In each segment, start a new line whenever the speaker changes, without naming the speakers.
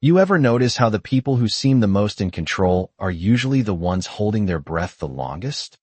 You ever notice how the people who seem the most in control are usually the ones holding their breath the longest?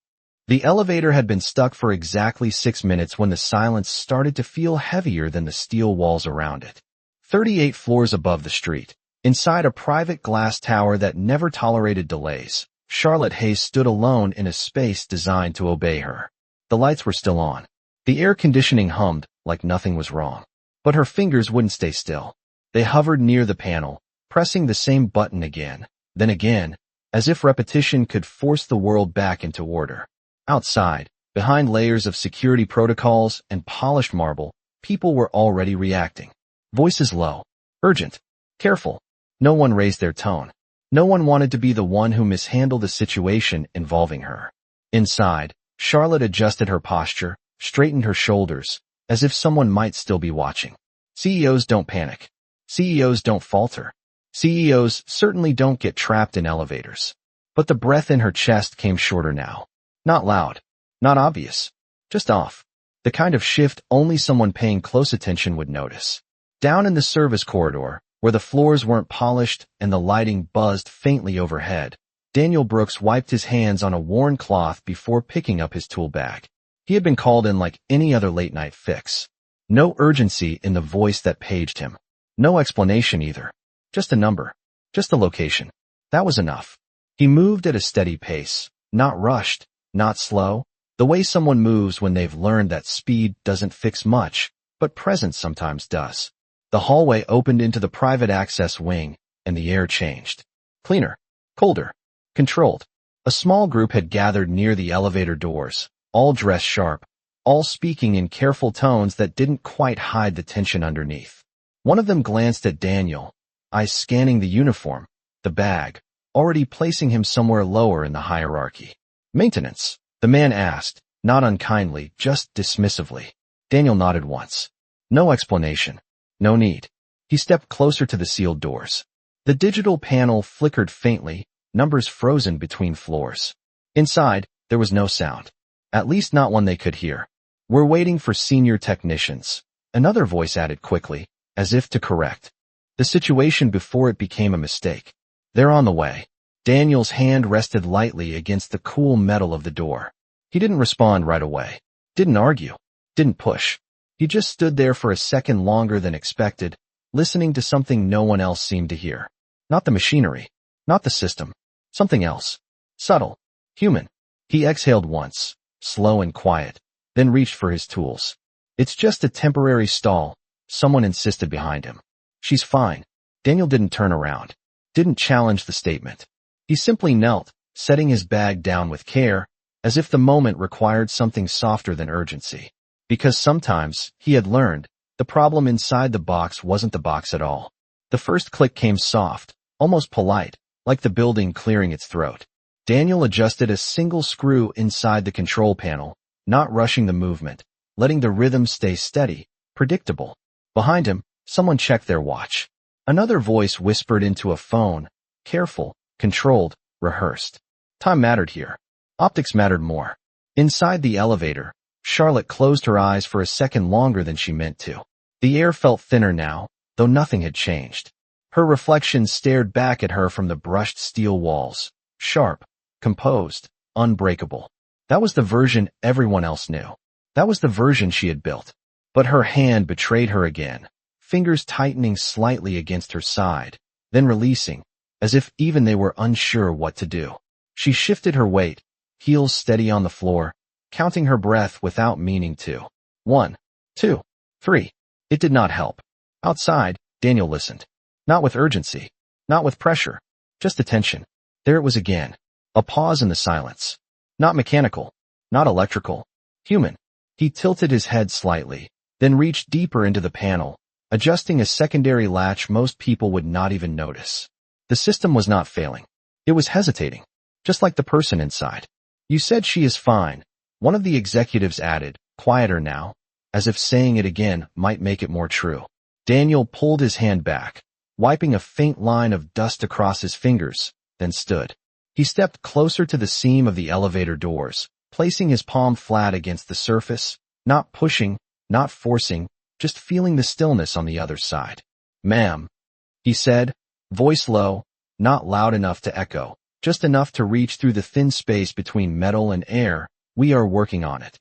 The elevator had been stuck for exactly 6 minutes when the silence started to feel heavier than the steel walls around it. 38 floors above the street, inside a private glass tower that never tolerated delays, Charlotte Hayes stood alone in a space designed to obey her. The lights were still on. The air conditioning hummed like nothing was wrong. But her fingers wouldn't stay still. They hovered near the panel, pressing the same button again, then again, as if repetition could force the world back into order. Outside, behind layers of security protocols and polished marble, people were already reacting. Voices low, urgent, careful. No one raised their tone. No one wanted to be the one who mishandled a situation involving her. Inside, Charlotte adjusted her posture, straightened her shoulders, as if someone might still be watching. CEOs don't panic. CEOs don't falter. CEOs certainly don't get trapped in elevators. But the breath in her chest came shorter now. Not loud. Not obvious. Just off. The kind of shift only someone paying close attention would notice. Down in the service corridor, where the floors weren't polished and the lighting buzzed faintly overhead, Daniel Brooks wiped his hands on a worn cloth before picking up his tool bag. He had been called in like any other late-night fix. No urgency in the voice that paged him. No explanation either. Just a number. Just a location. That was enough. He moved at a steady pace, not rushed, not slow, the way someone moves when they've learned that speed doesn't fix much, but presence sometimes does. The hallway opened into the private access wing, and the air changed. Cleaner. Colder. Controlled. A small group had gathered near the elevator doors, all dressed sharp, all speaking in careful tones that didn't quite hide the tension underneath. One of them glanced at Daniel, eyes scanning the uniform, the bag, already placing him somewhere lower in the hierarchy. Maintenance, the man asked, not unkindly, just dismissively. Daniel nodded once. No explanation. No need. He stepped closer to the sealed doors. The digital panel flickered faintly, numbers frozen between floors. Inside, there was no sound. At least not one they could hear. We're waiting for senior technicians. Another voice added quickly, as if to correct the situation before it became a mistake. They're on the way. Daniel's hand rested lightly against the cool metal of the door. He didn't respond right away. Didn't argue. Didn't push. He just stood there for a second longer than expected, listening to something no one else seemed to hear. Not the machinery. Not the system. Something else. Subtle. Human. He exhaled once, slow and quiet, then reached for his tools. It's just a temporary stall, someone insisted behind him. She's fine. Daniel didn't turn around. Didn't challenge the statement. He simply knelt, setting his bag down with care, as if the moment required something softer than urgency. Because sometimes, he had learned, the problem inside the box wasn't the box at all. The first click came soft, almost polite, like the building clearing its throat. Daniel adjusted a single screw inside the control panel, not rushing the movement, letting the rhythm stay steady, predictable. Behind him, someone checked their watch. Another voice whispered into a phone, careful, controlled, rehearsed. Time mattered here. Optics mattered more. Inside the elevator, Charlotte closed her eyes for a second longer than she meant to. The air felt thinner now, though nothing had changed. Her reflection stared back at her from the brushed steel walls, sharp, composed, unbreakable. That was the version everyone else knew. That was the version she had built. But her hand betrayed her again, fingers tightening slightly against her side, then releasing, as if even they were unsure what to do. She shifted her weight, heels steady on the floor, counting her breath without meaning to. 1, 2, 3. It did not help. Outside, Daniel listened. Not with urgency. Not with pressure. Just attention. There it was again. A pause in the silence. Not mechanical. Not electrical. Human. He tilted his head slightly, then reached deeper into the panel, adjusting a secondary latch most people would not even notice. The system was not failing. It was hesitating. Just like the person inside. You said she is fine. One of the executives added, quieter now, as if saying it again might make it more true. Daniel pulled his hand back, wiping a faint line of dust across his fingers, then stood. He stepped closer to the seam of the elevator doors, placing his palm flat against the surface, not pushing, not forcing, just feeling the stillness on the other side. Ma'am, he said, Voice low, not loud enough to echo, just enough to reach through the thin space between metal and air. We are working on it.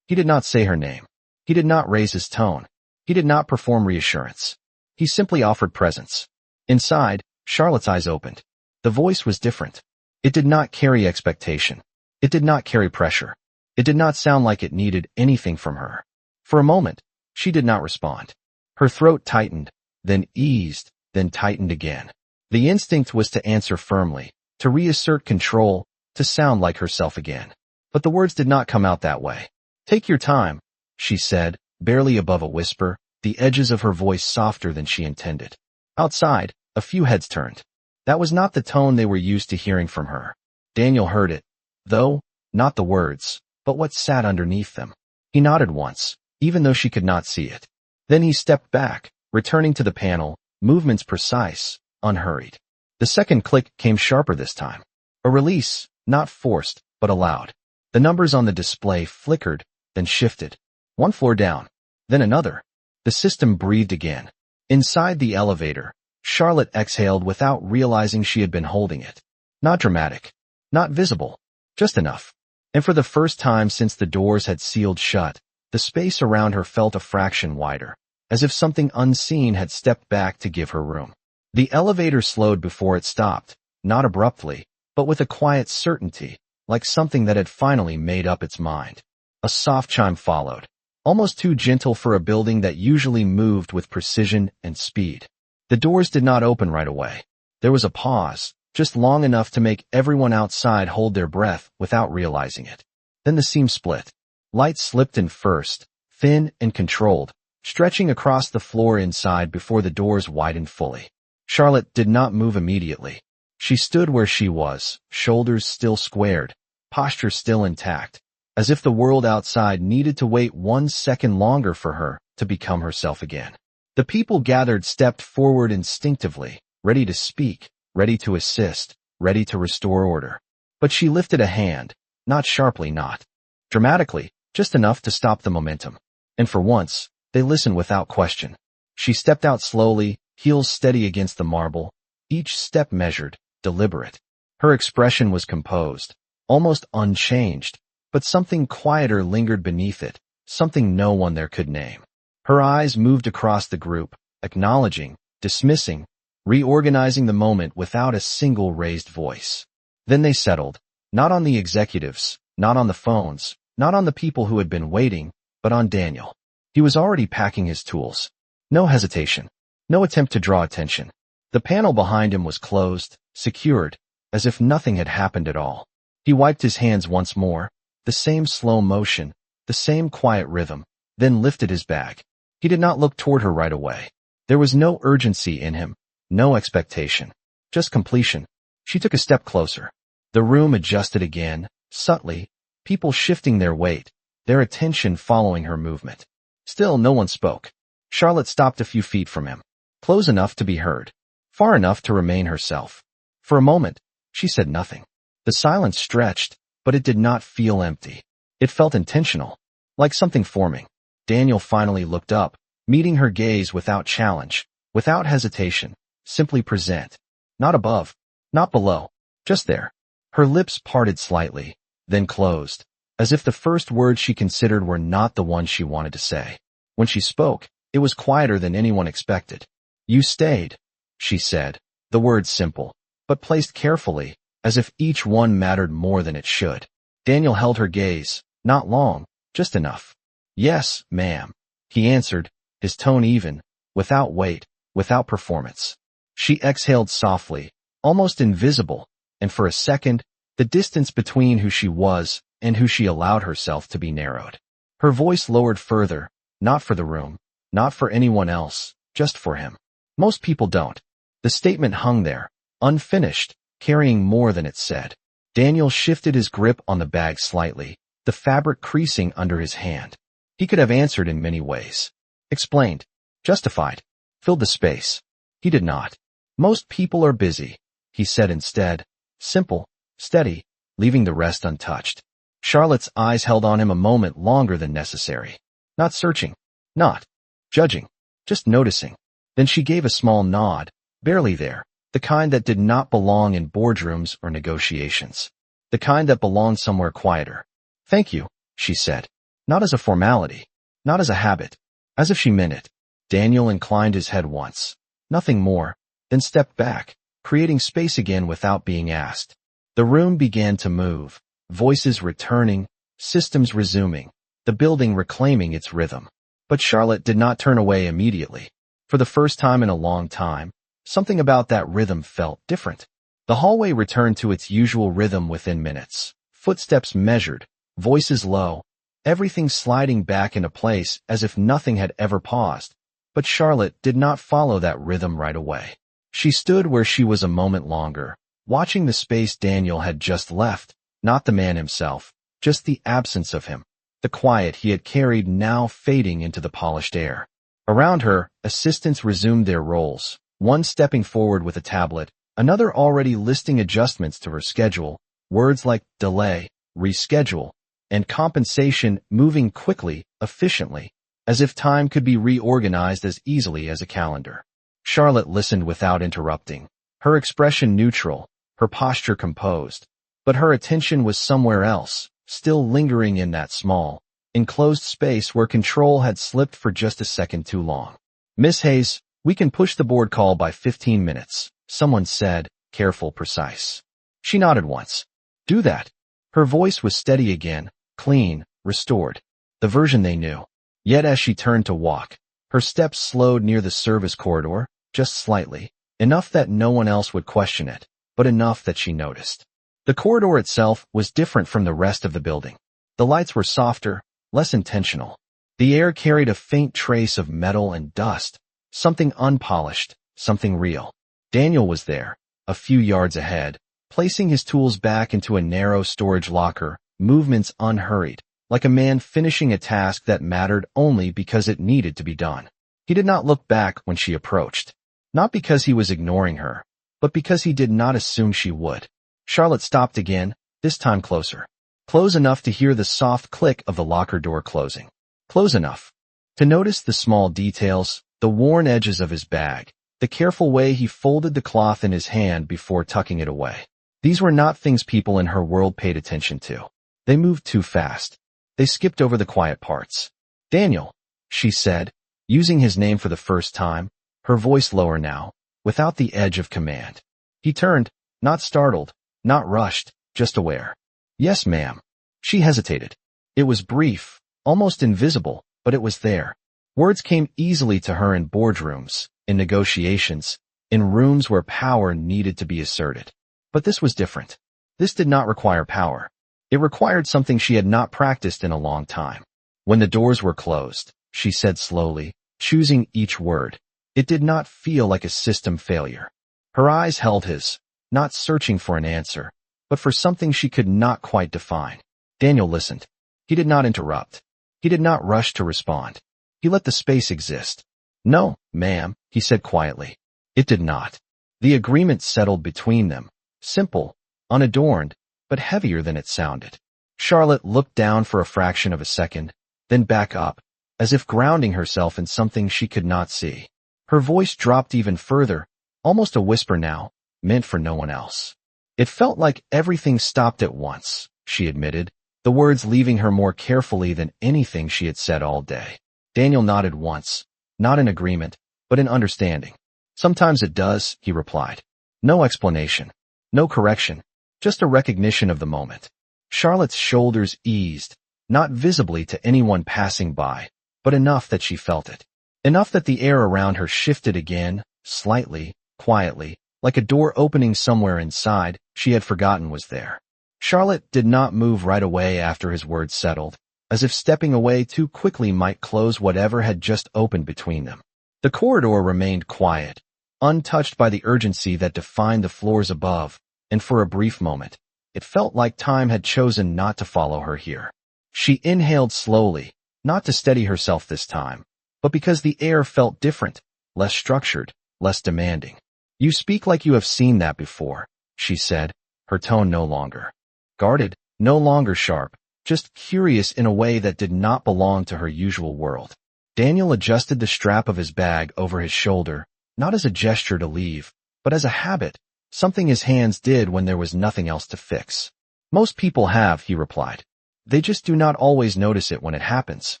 He did not say her name. He did not raise his tone. He did not perform reassurance. He simply offered presence. Inside, Charlotte's eyes opened. The voice was different. It did not carry expectation. It did not carry pressure. It did not sound like it needed anything from her. For a moment, she did not respond. Her throat tightened, then eased, then tightened again. The instinct was to answer firmly, to reassert control, to sound like herself again. But the words did not come out that way. Take your time, she said, barely above a whisper, the edges of her voice softer than she intended. Outside, a few heads turned. That was not the tone they were used to hearing from her. Daniel heard it, though, not the words, but what sat underneath them. He nodded once, even though she could not see it. Then he stepped back, returning to the panel, movements precise, unhurried. The second click came sharper this time. A release, not forced, but allowed. The numbers on the display flickered, then shifted. One floor down, then another. The system breathed again. Inside the elevator, Charlotte exhaled without realizing she had been holding it. Not dramatic. Not visible. Just enough. And for the first time since the doors had sealed shut, the space around her felt a fraction wider, as if something unseen had stepped back to give her room. The elevator slowed before it stopped, not abruptly, but with a quiet certainty, like something that had finally made up its mind. A soft chime followed, almost too gentle for a building that usually moved with precision and speed. The doors did not open right away. There was a pause, just long enough to make everyone outside hold their breath without realizing it. Then the seam split. Light slipped in first, thin and controlled, stretching across the floor inside before the doors widened fully. Charlotte did not move immediately. She stood where she was, shoulders still squared, posture still intact, as if the world outside needed to wait 1 second longer for her to become herself again. The people gathered stepped forward instinctively, ready to speak, ready to assist, ready to restore order. But she lifted a hand, not sharply, not dramatically, just enough to stop the momentum. And for once, they listened without question. She stepped out slowly, heels steady against the marble, each step measured, deliberate. Her expression was composed, almost unchanged, but something quieter lingered beneath it, something no one there could name. Her eyes moved across the group, acknowledging, dismissing, reorganizing the moment without a single raised voice. Then they settled, not on the executives, not on the phones, not on the people who had been waiting, but on Daniel. He was already packing his tools. No hesitation. No attempt to draw attention. The panel behind him was closed, secured, as if nothing had happened at all. He wiped his hands once more, the same slow motion, the same quiet rhythm, then lifted his bag. He did not look toward her right away. There was no urgency in him, no expectation, just completion. She took a step closer. The room adjusted again, subtly, people shifting their weight, their attention following her movement. Still no one spoke. Charlotte stopped a few feet from him, close enough to be heard, far enough to remain herself. For a moment, she said nothing. The silence stretched, but it did not feel empty. It felt intentional, like something forming. Daniel finally looked up, meeting her gaze without challenge, without hesitation, simply present. Not above, not below, just there. Her lips parted slightly, then closed, as if the first words she considered were not the ones she wanted to say. When she spoke, it was quieter than anyone expected. You stayed, she said, the words simple, but placed carefully, as if each one mattered more than it should. Daniel held her gaze, not long, just enough. Yes, ma'am, he answered, his tone even, without weight, without performance. She exhaled softly, almost invisible, and for a second, the distance between who she was and who she allowed herself to be narrowed. Her voice lowered further, not for the room, not for anyone else, just for him. Most people don't. The statement hung there, unfinished, carrying more than it said. Daniel shifted his grip on the bag slightly, the fabric creasing under his hand. He could have answered in many ways. Explained. Justified. Filled the space. He did not. Most people are busy, he said instead. Simple, steady, leaving the rest untouched. Charlotte's eyes held on him a moment longer than necessary. Not searching. Not judging. Just noticing. Then she gave a small nod, barely there, The kind that did not belong in boardrooms or negotiations. The kind that belonged somewhere quieter. "Thank you," she said. Not as a formality. Not as a habit. As if she meant it. Daniel inclined his head once. Nothing more. Then stepped back, creating space again without being asked. The room began to move. Voices returning. Systems resuming. The building reclaiming its rhythm. But Charlotte did not turn away immediately. For the first time in a long time, something about that rhythm felt different. The hallway returned to its usual rhythm within minutes. Footsteps measured, voices low, everything sliding back into place as if nothing had ever paused. But Charlotte did not follow that rhythm right away. She stood where she was a moment longer, watching the space Daniel had just left, not the man himself, just the absence of him. The quiet he had carried now fading into the polished air. Around her, assistants resumed their roles, one stepping forward with a tablet, another already listing adjustments to her schedule, words like delay, reschedule, and compensation moving quickly, efficiently, as if time could be reorganized as easily as a calendar. Charlotte listened without interrupting, her expression neutral, her posture composed, but her attention was somewhere else, still lingering in that small, enclosed space where control had slipped for just a second too long. "Miss Hayes, we can push the board call by 15 minutes, someone said, careful, precise. She nodded once. "Do that." Her voice was steady again, clean, restored, the version they knew. Yet as she turned to walk, her steps slowed near the service corridor, just slightly, enough that no one else would question it, but enough that she noticed. The corridor itself was different from the rest of the building. The lights were softer, less intentional. The air carried a faint trace of metal and dust, something unpolished, something real. Daniel was there, a few yards ahead, placing his tools back into a narrow storage locker, movements unhurried, like a man finishing a task that mattered only because it needed to be done. He did not look back when she approached. Not because he was ignoring her, but because he did not assume she would. Charlotte stopped again, this time closer. Close enough to hear the soft click of the locker door closing. Close enough to notice the small details, the worn edges of his bag, the careful way he folded the cloth in his hand before tucking it away. These were not things people in her world paid attention to. They moved too fast. They skipped over the quiet parts. "Daniel," she said, using his name for the first time, her voice lower now, without the edge of command. He turned, not startled, not rushed, just aware. "Yes, ma'am." She hesitated. It was brief, almost invisible, but it was there. Words came easily to her in boardrooms, in negotiations, in rooms where power needed to be asserted. But this was different. This did not require power. It required something she had not practiced in a long time. When the doors were closed, she said slowly, choosing each word, it did not feel like a system failure. Her eyes held his, not searching for an answer, but for something she could not quite define. Daniel listened. He did not interrupt. He did not rush to respond. He let the space exist. "No, ma'am," he said quietly. It did not. The agreement settled between them, simple, unadorned, but heavier than it sounded. Charlotte looked down for a fraction of a second, then back up, as if grounding herself in something she could not see. Her voice dropped even further, almost a whisper now, meant for no one else. "It felt like everything stopped at once," she admitted, the words leaving her more carefully than anything she had said all day. Daniel nodded once, not in agreement, but in understanding. "Sometimes it does," he replied. No explanation, no correction, just a recognition of the moment. Charlotte's shoulders eased, not visibly to anyone passing by, but enough that she felt it. Enough that the air around her shifted again, slightly, quietly, like a door opening somewhere inside she had forgotten was there. Charlotte did not move right away after his words settled, as if stepping away too quickly might close whatever had just opened between them. The corridor remained quiet, untouched by the urgency that defined the floors above, and for a brief moment, it felt like time had chosen not to follow her here. She inhaled slowly, not to steady herself this time, but because the air felt different, less structured, less demanding. "You speak like you have seen that before," she said, her tone no longer guarded, no longer sharp, just curious in a way that did not belong to her usual world. Daniel adjusted the strap of his bag over his shoulder, not as a gesture to leave, but as a habit, something his hands did when there was nothing else to fix. Most people have, he replied. They just do not always notice it when it happens.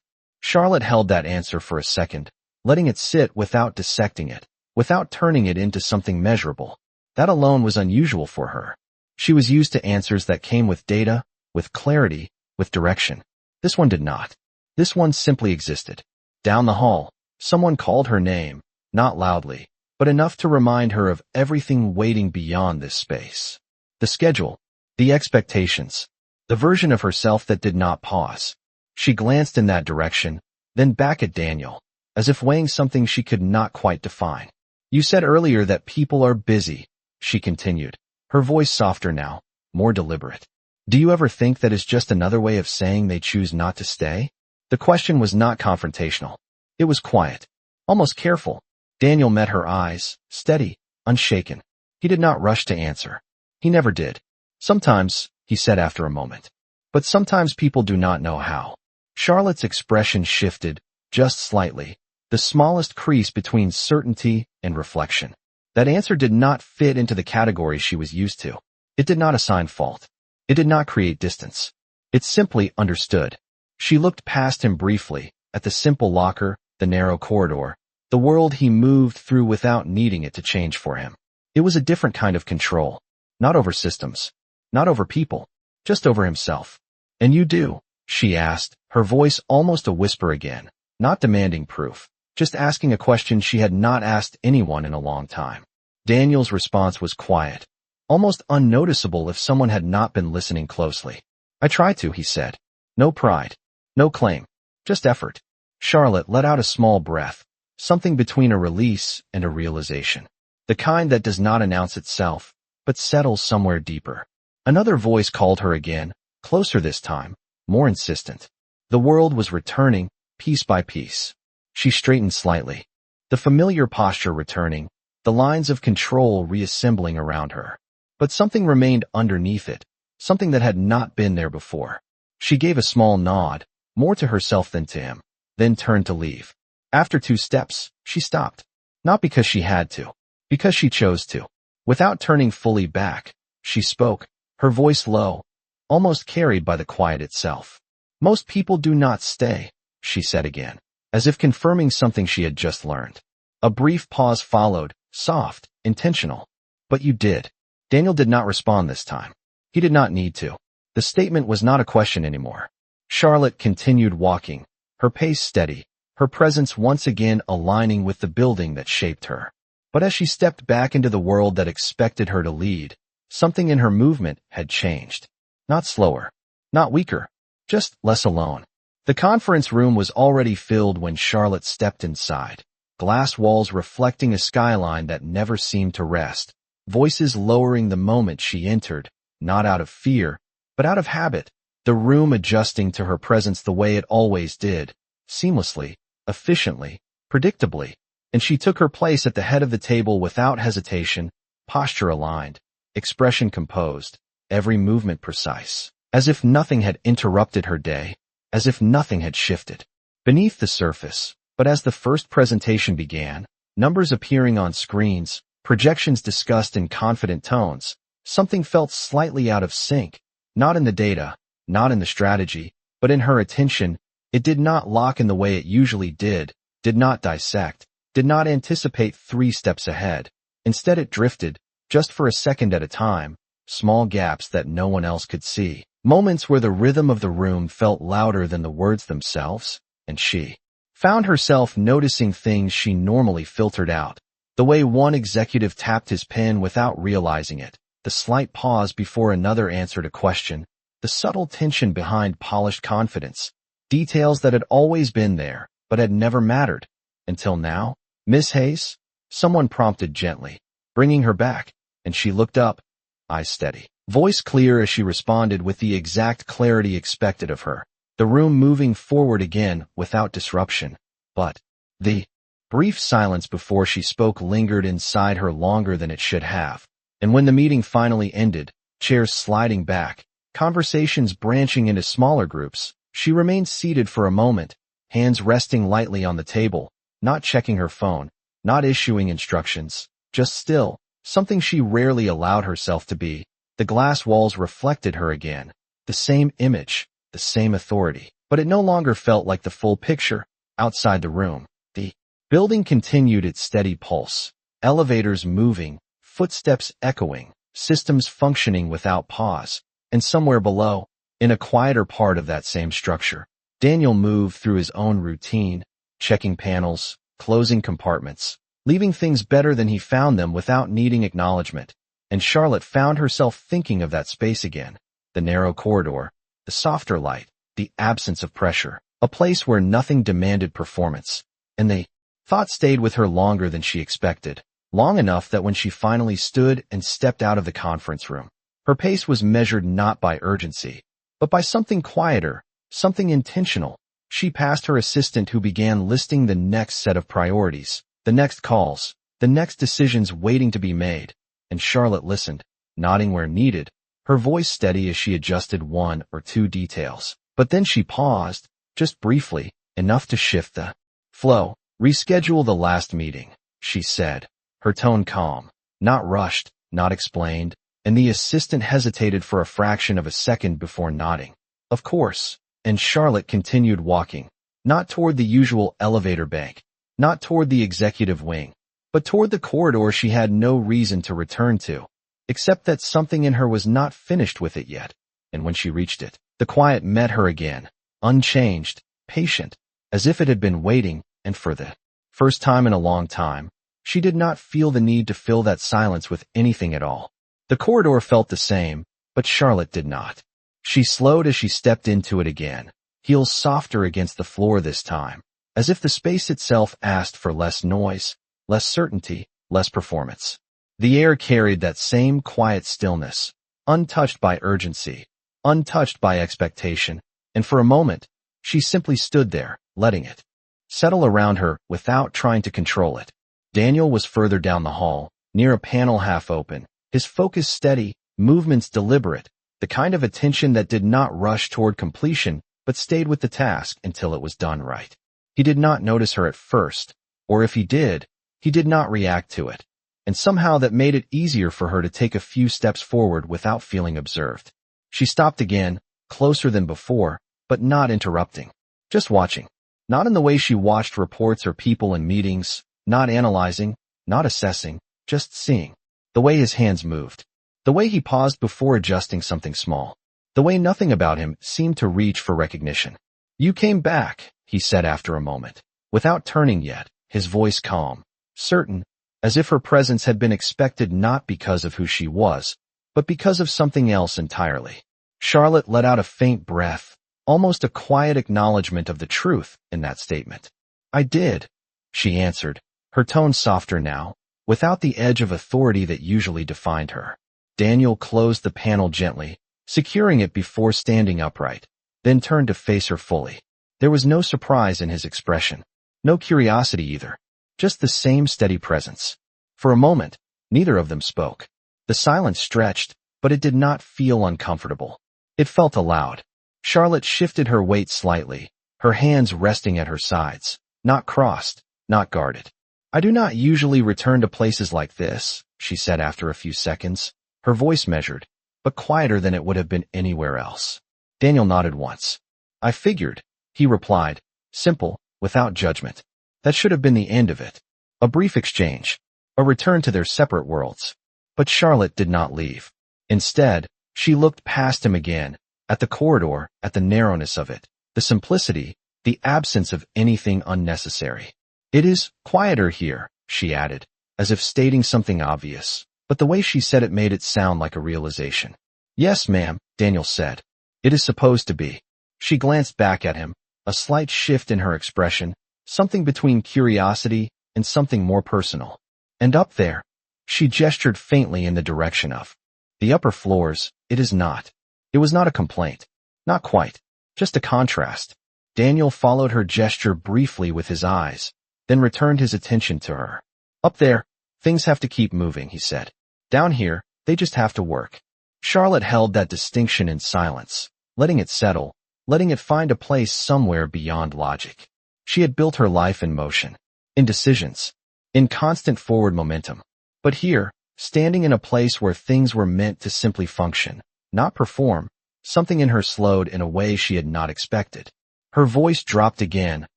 Charlotte held that answer for a second, letting it sit without dissecting it, without turning it into something measurable. That alone was unusual for her. She was used to answers that came with data, with clarity, with direction. This one did not. This one simply existed. Down the hall, someone called her name, not loudly, but enough to remind her of everything waiting beyond this space. The schedule, the expectations, the version of herself that did not pause. She glanced in that direction, then back at Daniel, as if weighing something she could not quite define. You said earlier that people are busy, she continued, her voice softer now, more deliberate. Do you ever think that is just another way of saying they choose not to stay? The question was not confrontational. It was quiet, almost careful. Daniel met her eyes, steady, unshaken. He did not rush to answer. He never did. Sometimes, he said after a moment. But sometimes people do not know how. Charlotte's expression shifted, just slightly, the smallest crease between certainty and reflection. That answer did not fit into the category she was used to. It did not assign fault. It did not create distance. It simply understood. She looked past him briefly, at the simple locker, the narrow corridor, the world he moved through without needing it to change for him. It was a different kind of control. Not over systems. Not over people. Just over himself. And you do? She asked, her voice almost a whisper again, not demanding proof, just asking a question she had not asked anyone in a long time. Daniel's response was quiet, almost unnoticeable if someone had not been listening closely. I try to, he said. No pride. No claim. Just effort. Charlotte let out a small breath, something between a release and a realization. The kind that does not announce itself, but settles somewhere deeper. Another voice called her again, closer this time, more insistent. The world was returning, piece by piece. She straightened slightly. The familiar posture returning, the lines of control reassembling around her. But something remained underneath it, something that had not been there before. She gave a small nod, more to herself than to him, then turned to leave. After 2 steps, she stopped. Not because she had to, because she chose to. Without turning fully back, she spoke, her voice low, almost carried by the quiet itself. Most people do not stay, she said again, as if confirming something she had just learned. A brief pause followed, soft, intentional. But you did. Daniel did not respond this time. He did not need to. The statement was not a question anymore. Charlotte continued walking, her pace steady, her presence once again aligning with the building that shaped her. But as she stepped back into the world that expected her to lead, something in her movement had changed. Not slower, not weaker, just less alone. The conference room was already filled when Charlotte stepped inside, glass walls reflecting a skyline that never seemed to rest, voices lowering the moment she entered, not out of fear, but out of habit, the room adjusting to her presence the way it always did, seamlessly, efficiently, predictably, and she took her place at the head of the table without hesitation, posture aligned, expression composed, every movement precise, as if nothing had interrupted her day, as if nothing had shifted. Beneath the surface, but as the first presentation began, numbers appearing on screens, projections discussed in confident tones, something felt slightly out of sync, not in the data, not in the strategy, but in her attention. It did not lock in the way it usually did not dissect, did not anticipate 3 steps ahead. Instead it drifted, just for a second at a time, small gaps that no one else could see, moments where the rhythm of the room felt louder than the words themselves, and she found herself noticing things she normally filtered out, the way one executive tapped his pen without realizing it, the slight pause before another answered a question, the subtle tension behind polished confidence, details that had always been there, but had never mattered. Until now. Miss Hayes? Someone prompted gently, bringing her back, and she looked up, eyes steady, voice clear as she responded with the exact clarity expected of her, the room moving forward again without disruption. But the brief silence before she spoke lingered inside her longer than it should have, and when the meeting finally ended, chairs sliding back, conversations branching into smaller groups, she remained seated for a moment, hands resting lightly on the table, not checking her phone, not issuing instructions, just still, something she rarely allowed herself to be. The glass walls reflected her again. The same image, the same authority. But it no longer felt like the full picture. Outside the room, the building continued its steady pulse. Elevators moving, footsteps echoing, systems functioning without pause. And somewhere below, in a quieter part of that same structure, Daniel moved through his own routine, checking panels, closing compartments, leaving things better than he found them without needing acknowledgement. And Charlotte found herself thinking of that space again. The narrow corridor, the softer light, the absence of pressure, a place where nothing demanded performance. And the thought stayed with her longer than she expected, long enough that when she finally stood and stepped out of the conference room, her pace was measured not by urgency, but by something quieter, something intentional. She passed her assistant who began listing the next set of priorities, the next calls, the next decisions waiting to be made. And Charlotte listened, nodding where needed, her voice steady as she adjusted one or two details. But then she paused, just briefly, enough to shift the flow. Reschedule the last meeting, she said, her tone calm, not rushed, not explained, and the assistant hesitated for a fraction of a second before nodding. Of course. And Charlotte continued walking, not toward the usual elevator bank, not toward the executive wing, but toward the corridor she had no reason to return to, except that something in her was not finished with it yet. And when she reached it, the quiet met her again, unchanged, patient, as if it had been waiting, and for the first time in a long time, she did not feel the need to fill that silence with anything at all. The corridor felt the same, but Charlotte did not. She slowed as she stepped into it again, heels softer against the floor this time, as if the space itself asked for less noise, less certainty, less performance. The air carried that same quiet stillness, untouched by urgency, untouched by expectation, and for a moment, she simply stood there, letting it settle around her without trying to control it. Daniel was further down the hall, near a panel half open, his focus steady, movements deliberate, the kind of attention that did not rush toward completion, but stayed with the task until it was done right. He did not notice her at first, or if he did not react to it. And somehow that made it easier for her to take a few steps forward without feeling observed. She stopped again, closer than before, but not interrupting. Just watching. Not in the way she watched reports or people in meetings, not analyzing, not assessing, just seeing. The way his hands moved. The way he paused before adjusting something small. The way nothing about him seemed to reach for recognition. "You came back," he said after a moment, without turning yet, his voice calm, certain, as if her presence had been expected not because of who she was, but because of something else entirely. Charlotte let out a faint breath, almost a quiet acknowledgement of the truth in that statement. "I did," she answered, her tone softer now, without the edge of authority that usually defined her. Daniel closed the panel gently, securing it before standing upright, then turned to face her fully. There was no surprise in his expression, no curiosity either, just the same steady presence. For a moment, neither of them spoke. The silence stretched, but it did not feel uncomfortable. It felt allowed. Charlotte shifted her weight slightly, her hands resting at her sides, not crossed, not guarded. "I do not usually return to places like this," she said after a few seconds, her voice measured, but quieter than it would have been anywhere else. Daniel nodded once. "I figured," he replied, simple, without judgment. That should have been the end of it. A brief exchange, a return to their separate worlds. But Charlotte did not leave. Instead, she looked past him again, at the corridor, at the narrowness of it, the simplicity, the absence of anything unnecessary. "It is quieter here," she added, as if stating something obvious, but the way she said it made it sound like a realization. "Yes, ma'am," Daniel said. "It is supposed to be." She glanced back at him, a slight shift in her expression, something between curiosity and something more personal. "And up there," she gestured faintly in the direction of the upper floors, "it is not." It was not a complaint. Not quite. Just a contrast. Daniel followed her gesture briefly with his eyes, then returned his attention to her. "Up there, things have to keep moving," he said. "Down here, they just have to work." Charlotte held that distinction in silence, letting it settle, letting it find a place somewhere beyond logic. She had built her life in motion, in decisions, in constant forward momentum. But here, standing in a place where things were meant to simply function, not perform. Something in her slowed in a way she had not expected. Her voice dropped again,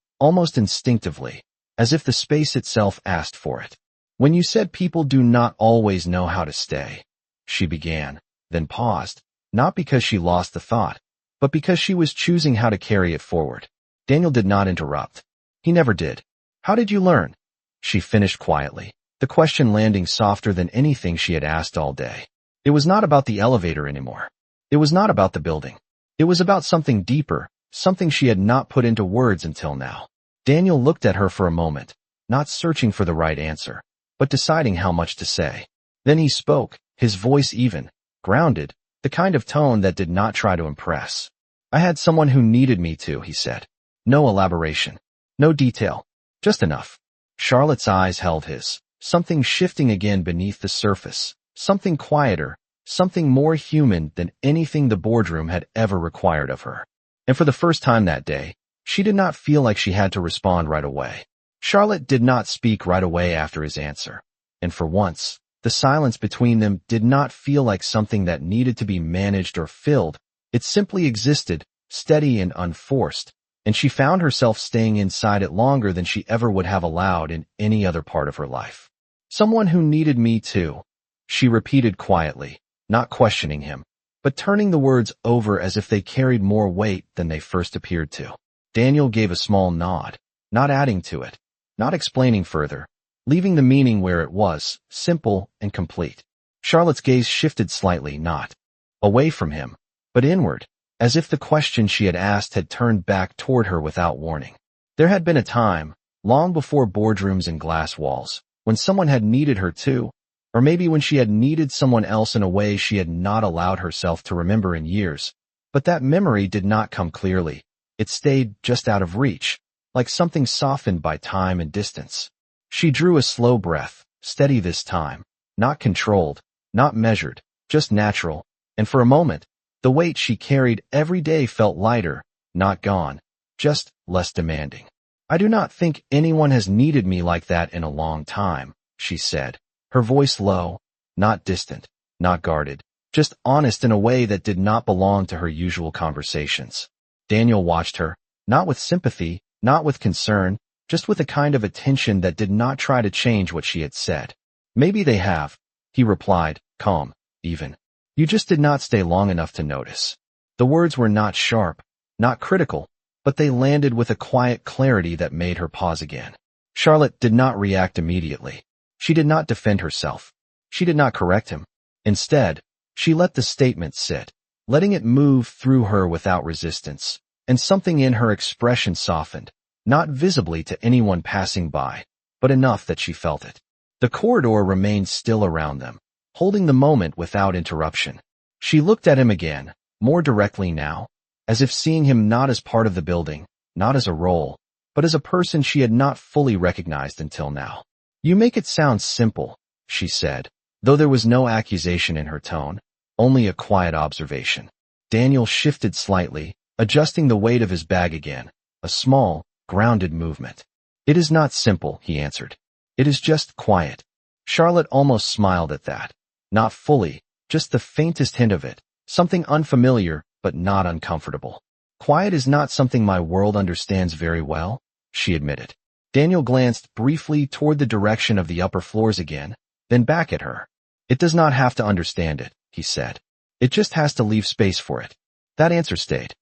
almost instinctively, as if the space itself asked for it. When you said people do not always know how to stay, she began, then paused, not because she lost the thought, but because she was choosing how to carry it forward. Daniel did not interrupt. He never did. How did you learn? She finished quietly, the question landing softer than anything she had asked all day. It was not about the elevator anymore. It was not about the building. It was about something deeper, something she had not put into words until now. Daniel looked at her for a moment, not searching for the right answer, but deciding how much to say. Then he spoke, his voice even, grounded, the kind of tone that did not try to impress. I had someone who needed me to, he said. No elaboration. No detail. Just enough. Charlotte's eyes held his, something shifting again beneath the surface, something quieter, something more human than anything the boardroom had ever required of her. And for the first time that day, she did not feel like she had to respond right away. Charlotte did not speak right away after his answer, and for once, the silence between them did not feel like something that needed to be managed or filled. It simply existed, steady and unforced, and she found herself staying inside it longer than she ever would have allowed in any other part of her life. Someone who needed me too, she repeated quietly, not questioning him, but turning the words over as if they carried more weight than they first appeared to. Daniel gave a small nod, not adding to it, not explaining further, leaving the meaning where it was, simple and complete. Charlotte's gaze shifted slightly, not away from him, but inward, as if the question she had asked had turned back toward her without warning. There had been a time, long before boardrooms and glass walls, when someone had needed her too, or maybe when she had needed someone else in a way she had not allowed herself to remember in years. But that memory did not come clearly. It stayed just out of reach, like something softened by time and distance. She drew a slow breath, steady this time, not controlled, not measured, just natural, and for a moment, the weight she carried every day felt lighter, not gone, just less demanding. I do not think anyone has needed me like that in a long time, she said, her voice low, not distant, not guarded, just honest in a way that did not belong to her usual conversations. Daniel watched her, not with sympathy, not with concern, just with a kind of attention that did not try to change what she had said. Maybe they have, he replied, calm, even. You just did not stay long enough to notice. The words were not sharp, not critical, but they landed with a quiet clarity that made her pause again. Charlotte did not react immediately. She did not defend herself. She did not correct him. Instead, she let the statement sit, letting it move through her without resistance, and something in her expression softened, not visibly to anyone passing by, but enough that she felt it. The corridor remained still around them, holding the moment without interruption. She looked at him again, more directly now, as if seeing him not as part of the building, not as a role, but as a person she had not fully recognized until now. You make it sound simple, she said, though there was no accusation in her tone, only a quiet observation. Daniel shifted slightly, adjusting the weight of his bag again, a small, grounded movement. It is not simple, he answered. It is just quiet. Charlotte almost smiled at that. Not fully, just the faintest hint of it, something unfamiliar, but not uncomfortable. Quiet is not something my world understands very well, she admitted. Daniel glanced briefly toward the direction of the upper floors again, then back at her. It does not have to understand it, he said. It just has to leave space for it. That answer stayed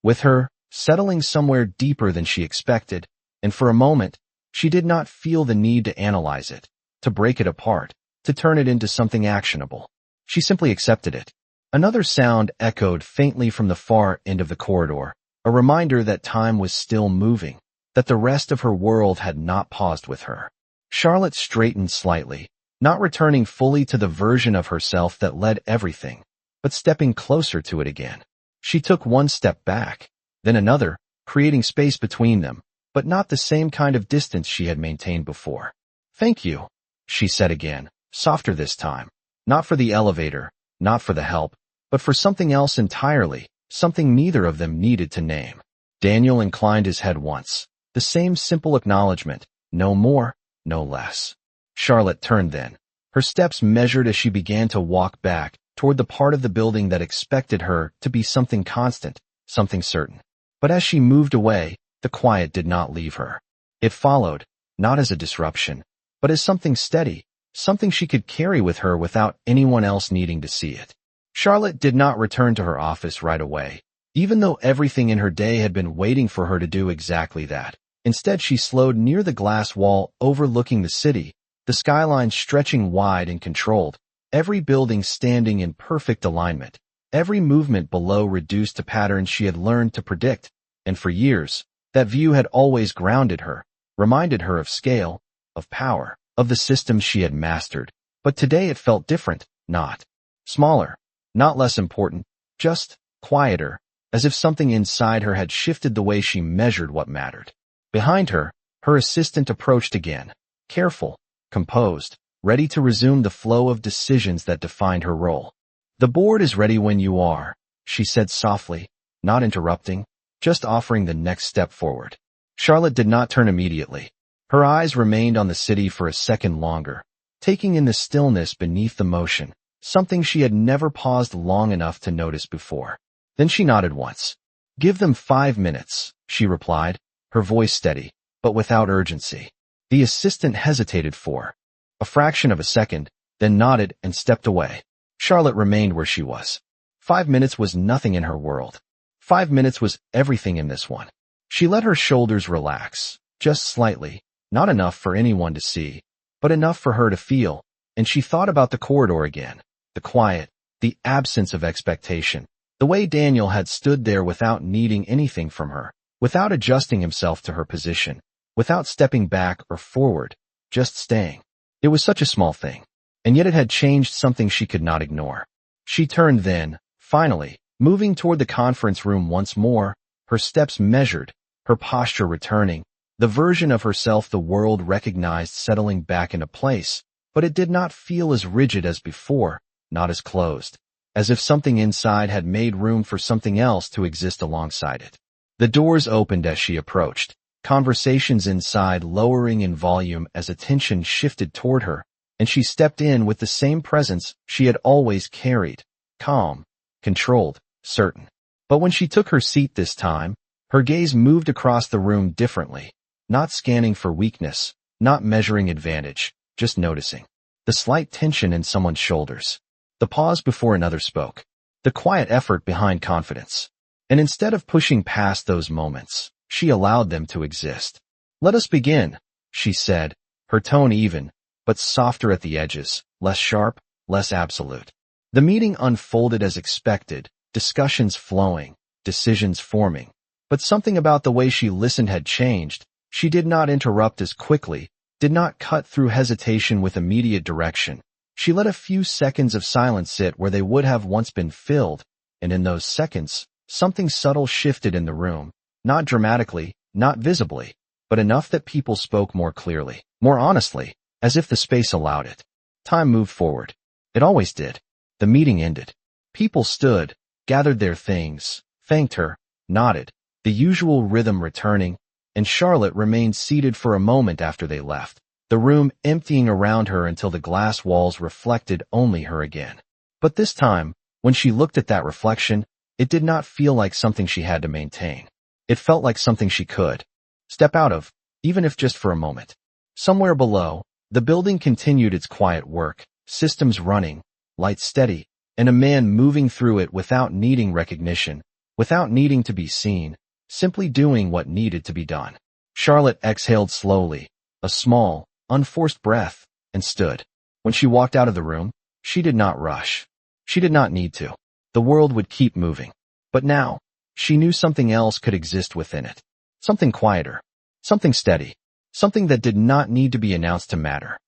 with her, settling somewhere deeper than she expected, and for a moment, she did not feel the need to analyze it, to break it apart, to turn it into something actionable. She simply accepted it. Another sound echoed faintly from the far end of the corridor, a reminder that time was still moving, that the rest of her world had not paused with her. Charlotte straightened slightly, not returning fully to the version of herself that led everything, but stepping closer to it again. She took one step back, then another, creating space between them, but not the same kind of distance she had maintained before. Thank you, she said again, softer this time. Not for the elevator, not for the help, but for something else entirely, something neither of them needed to name. Daniel inclined his head once, the same simple acknowledgement, no more, no less. Charlotte turned then, Her steps measured as she began to walk back toward the part of the building that expected her to be something constant, something certain. But as she moved away, the quiet did not leave her. It followed, not as a disruption, but as something steady, something she could carry with her without anyone else needing to see it. Charlotte did not return to her office right away, even though everything in her day had been waiting for her to do exactly that. Instead, she slowed near the glass wall overlooking the city, the skyline stretching wide and controlled, every building standing in perfect alignment, every movement below reduced to patterns she had learned to predict, and for years, that view had always grounded her, reminded her of scale, of power, of the systems she had mastered. But today it felt different, not smaller, not less important, just quieter, as if something inside her had shifted the way she measured what mattered. Behind her, her assistant approached again, careful, composed, ready to resume the flow of decisions that defined her role. "The board is ready when you are," she said softly, not interrupting, just offering the next step forward. Charlotte did not turn immediately. Her eyes remained on the city for a second longer, taking in the stillness beneath the motion, something she had never paused long enough to notice before. Then she nodded once. "Give them 5 minutes," she replied, her voice steady, but without urgency. The assistant hesitated for a fraction of a second, then nodded and stepped away. Charlotte remained where she was. 5 minutes was nothing in her world. 5 minutes was everything in this one. She let her shoulders relax, just slightly, not enough for anyone to see, but enough for her to feel, and she thought about the corridor again, the quiet, the absence of expectation, the way Daniel had stood there without needing anything from her, without adjusting himself to her position, without stepping back or forward, just staying. It was such a small thing, and yet it had changed something she could not ignore. She turned then, finally, moving toward the conference room once more, her steps measured, her posture returning, the version of herself the world recognized settling back into place, but it did not feel as rigid as before, not as closed, as if something inside had made room for something else to exist alongside it. The doors opened as she approached, conversations inside lowering in volume as attention shifted toward her, and she stepped in with the same presence she had always carried, calm, controlled, certain. But when she took her seat this time, her gaze moved across the room differently, not scanning for weakness, not measuring advantage, just noticing. The slight tension in someone's shoulders. The pause before another spoke. The quiet effort behind confidence. And instead of pushing past those moments, she allowed them to exist. "Let us begin," she said, her tone even, but softer at the edges, less sharp, less absolute. The meeting unfolded as expected, discussions flowing, decisions forming. But something about the way she listened had changed. She did not interrupt as quickly, did not cut through hesitation with immediate direction. She let a few seconds of silence sit where they would have once been filled, and in those seconds, something subtle shifted in the room, not dramatically, not visibly, but enough that people spoke more clearly, more honestly, as if the space allowed it. Time moved forward. It always did. The meeting ended. People stood, gathered their things, thanked her, nodded, the usual rhythm returning, and Charlotte remained seated for a moment after they left, the room emptying around her until the glass walls reflected only her again. But this time, when she looked at that reflection, it did not feel like something she had to maintain. It felt like something she could step out of, even if just for a moment. Somewhere below, the building continued its quiet work, systems running, lights steady, and a man moving through it without needing recognition, without needing to be seen, simply doing what needed to be done. Charlotte exhaled slowly, a small, unforced breath, and stood. When she walked out of the room, she did not rush. She did not need to. The world would keep moving. But now, she knew something else could exist within it. Something quieter. Something steady. Something that did not need to be announced to matter.